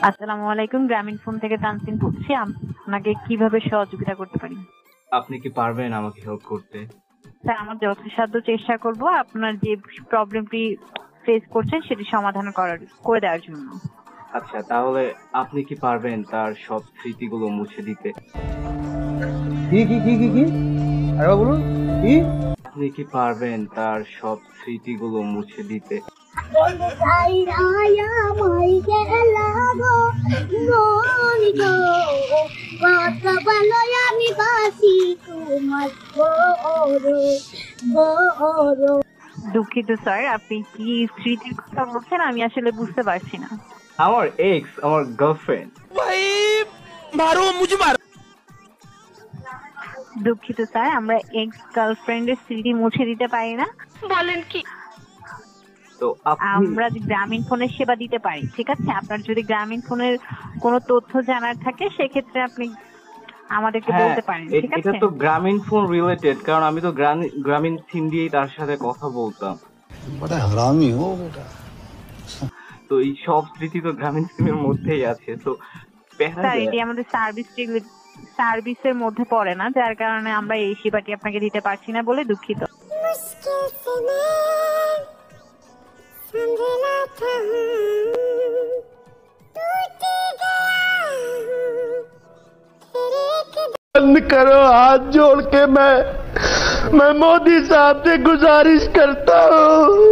আসসালামু আলাইকুম, গ্রামীণ ফোন থেকে তানসিন বলছি। আপনাকে কিভাবে সহযোগিতা করতে পারি? আপনি কি পারবেন আমাকে হেল্প করতে? স্যার, আমার যথাসাধ্য চেষ্টা করব আপনার যে প্রবলেমটি ফেস করছেন সেটি সমাধান করে দেওয়ার জন্য। আচ্ছা, তাহলে আপনি কি পারবেন তার সব স্মৃতিগুলো মুছে দিতে? কি আরে বলুন কি? আপনি কি পারবেন তার সব স্মৃতিগুলো মুছে দিতে? দুঃখিত স্যার, আপনি কি স্মৃতির কথা বলছেন আমি আসলে বুঝতে পারছি না। আমার এক্স, আমার গার্লফ্রেন্ড। দুঃখিত স্যার, আমরা এক্স গার্লফ্রেন্ডের স্মৃতি মুছে দিতে পারি না। বলেন কি? তো আমরা গ্রামীণ ফোনের সেবা দিতে পারি, ঠিক আছে? আপনার যদি গ্রামীণ ফোনের কোনো তথ্য জানার থাকে সেক্ষেত্রে আপনি আমাদেরকে বলতে পারেন, ঠিক আছে? এটা তো গ্রামীণ ফোন রিলেটেড, কারণ আমি তো গ্রামীণ সিম দিয়েই তার সাথে কথা বলতাম। বড় হারামি হো বেটা। তো এই সব স্মৃতি তো গ্রামীণ সিমের মধ্যেই আছে। তো স্যার, এটি আমাদের সার্ভিসের মধ্যে পড়ে না, যার কারণে আমরা এই সেবাটি আপনাকে দিতে পারছি না বলে দুঃখিত। बंद करो, हाथ जोड़ के मैं मोदी साहब से गुजारिश करता हूँ।